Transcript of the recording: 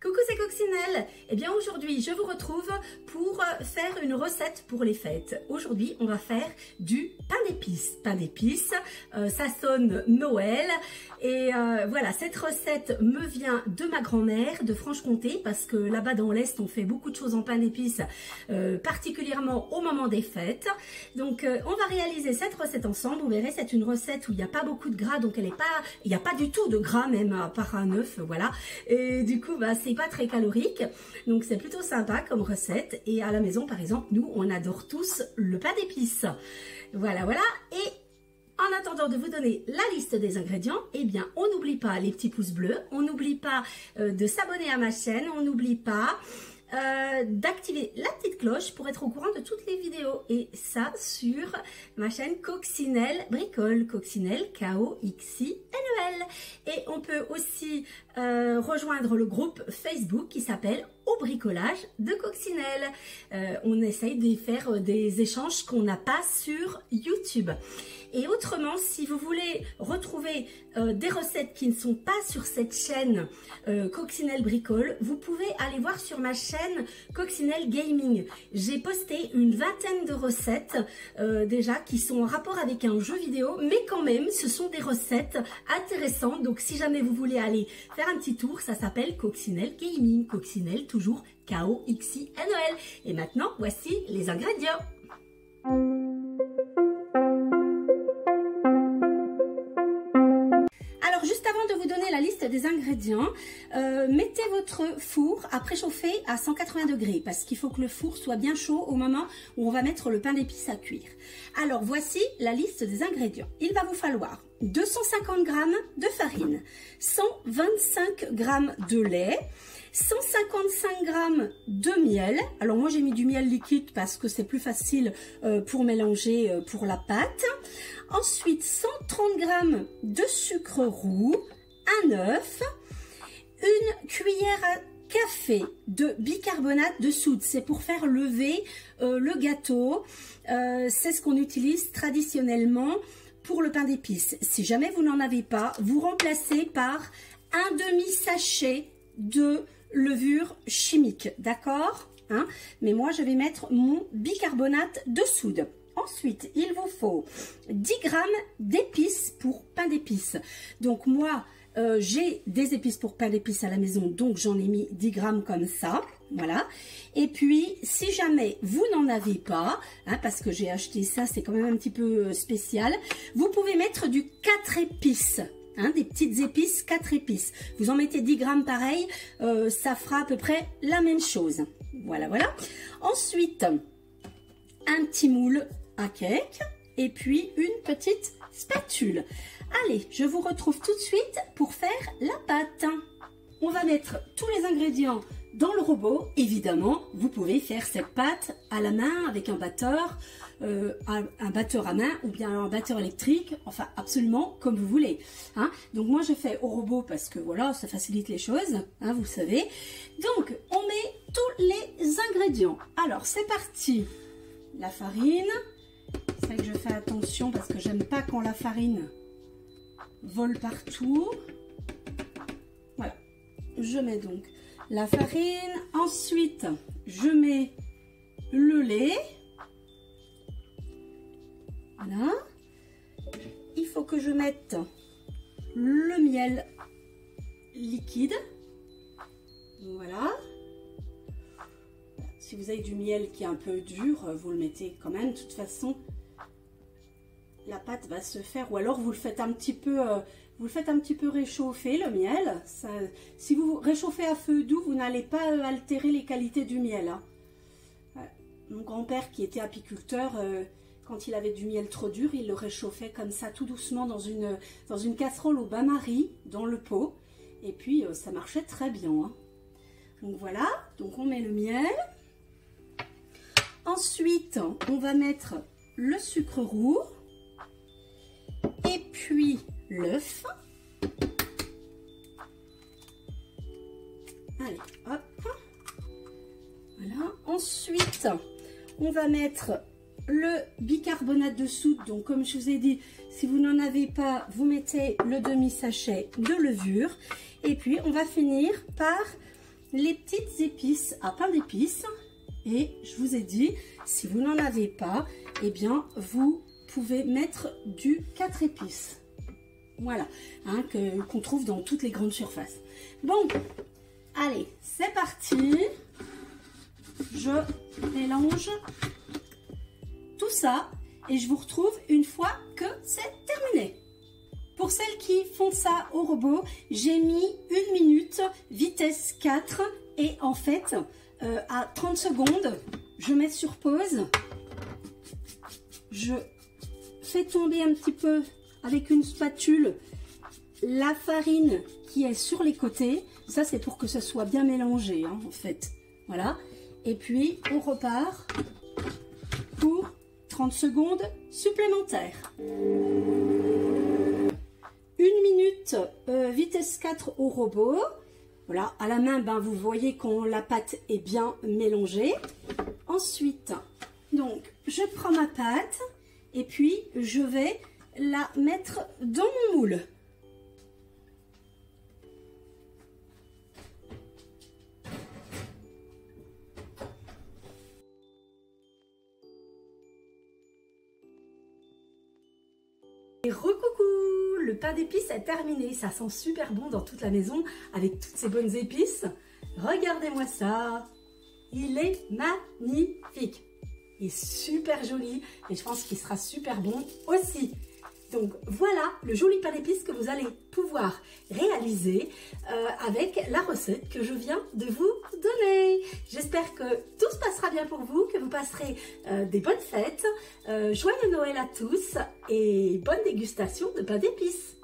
Coucou, c'est Coccinelle. Eh bien aujourd'hui je vous retrouve pour faire une recette pour les fêtes. Aujourd'hui on va faire du pain d'épices. Pain d'épices, ça sonne Noël et voilà, cette recette me vient de ma grand-mère de Franche-Comté parce que là-bas dans l'Est on fait beaucoup de choses en pain d'épices, particulièrement au moment des fêtes. Donc on va réaliser cette recette ensemble. Vous verrez, c'est une recette où il n'y a pas beaucoup de gras, donc il n'y a pas du tout de gras même à part un œuf, voilà. Et du coup c'est pas très calorique, donc c'est plutôt sympa comme recette. Et à la maison par exemple, nous on adore tous le pain d'épices. Voilà. Et en attendant de vous donner la liste des ingrédients, eh bien on n'oublie pas les petits pouces bleus, on n'oublie pas de s'abonner à ma chaîne, on n'oublie pas d'activer la petite cloche pour être au courant de toutes les vidéos, et ça sur ma chaîne Coccinelle Bricole, Coccinelle K-O-X-I-N-E-L. Et on peut aussi rejoindre le groupe Facebook qui s'appelle Au bricolage de Coccinelle. On essaye de faire des échanges qu'on n'a pas sur YouTube. Et autrement, si vous voulez retrouver des recettes qui ne sont pas sur cette chaîne Coccinelle Bricole, vous pouvez aller voir sur ma chaîne Coccinelle Gaming. J'ai posté une vingtaine de recettes déjà qui sont en rapport avec un jeu vidéo, mais quand même ce sont des recettes intéressantes. Donc si jamais vous voulez aller faire un petit tour, ça s'appelle Coccinelle Gaming. Coccinelle toujours K-O-X-I-N-E-L. Et maintenant, voici les ingrédients. De vous donner la liste des ingrédients, mettez votre four à préchauffer à 180 degrés parce qu'il faut que le four soit bien chaud au moment où on va mettre le pain d'épices à cuire. Alors voici la liste des ingrédients. Il va vous falloir 250 g de farine, 125 g de lait, 155 g de miel. Alors moi j'ai mis du miel liquide parce que c'est plus facile pour mélanger pour la pâte. Ensuite 130 g de sucre roux, un œuf, une cuillère à café de bicarbonate de soude. C'est pour faire lever le gâteau. C'est ce qu'on utilise traditionnellement pour le pain d'épices. Si jamais vous n'en avez pas, vous remplacez par un demi-sachet de levure chimique, d'accord, hein? Mais moi je vais mettre mon bicarbonate de soude. Ensuite, il vous faut 10 g d'épices pour pain d'épices. Donc moi, j'ai des épices pour pain d'épices à la maison, donc j'en ai mis 10 g comme ça, voilà. Et puis, si jamais vous n'en avez pas, hein, parce que j'ai acheté ça, c'est quand même un petit peu spécial, vous pouvez mettre du 4 épices. Hein, des petites épices, 4 épices. Vous en mettez 10 g pareil, ça fera à peu près la même chose. Voilà. Ensuite, un petit moule à cake et puis une petite spatule. Allez, je vous retrouve tout de suite pour faire la pâte. On va mettre tous les ingrédients dans le robot. Évidemment, vous pouvez faire cette pâte à la main avec un batteur à main ou bien un batteur électrique, enfin absolument comme vous voulez, hein. Donc moi je fais au robot parce que voilà, ça facilite les choses, hein, vous savez. Donc on met tous les ingrédients. Alors c'est parti. La farine, c'est vrai que je fais attention parce que j'aime pas quand la farine vole partout. Voilà, je mets donc la farine. Ensuite je mets le lait. Voilà. Il faut que je mette le miel liquide. Voilà. Si vous avez du miel qui est un peu dur, vous le mettez quand même. De toute façon, la pâte va se faire. Ou alors vous le faites un petit peu, réchauffer le miel. Ça, si vous réchauffez à feu doux, vous n'allez pas altérer les qualités du miel, hein. Mon grand-père qui était apiculteur, quand il avait du miel trop dur, il le réchauffait comme ça tout doucement dans une casserole au bain-marie, dans le pot. Et puis ça marchait très bien, hein. Donc voilà, donc on met le miel. Ensuite, on va mettre le sucre roux et puis l'œuf. Allez, hop. Voilà. Ensuite, on va mettre le bicarbonate de soude. Donc, comme je vous ai dit, si vous n'en avez pas, vous mettez le demi-sachet de levure. Et puis, on va finir par les petites épices à pain d'épices. Et je vous ai dit, si vous n'en avez pas, eh bien, vous pouvez mettre du 4 épices. Voilà, hein, qu'on trouve dans toutes les grandes surfaces. Bon, allez, c'est parti. Je mélange tout ça et je vous retrouve une fois que c'est terminé. Pour celles qui font ça au robot, j'ai mis 1 minute, vitesse 4 et en fait, à 30 secondes, je mets sur pause. Je fais tomber un petit peu avec une spatule la farine qui est sur les côtés. Ça, c'est pour que ce soit bien mélangé, hein, en fait. Voilà. Et puis, on repart pour 30 secondes supplémentaires. 1 minute, vitesse 4 au robot. Voilà, à la main, ben, vous voyez quand la pâte est bien mélangée. Ensuite, donc, je prends ma pâte et puis je vais la mettre dans mon moule. Et recoucou! Le pain d'épices est terminé, ça sent super bon dans toute la maison avec toutes ces bonnes épices. Regardez-moi ça, il est magnifique, il est super joli et je pense qu'il sera super bon aussi. Donc voilà le joli pain d'épices que vous allez pouvoir réaliser avec la recette que je viens de vous donner. J'espère que tout se passera bien pour vous, que vous passerez des bonnes fêtes. Joyeux Noël à tous et bonne dégustation de pain d'épices.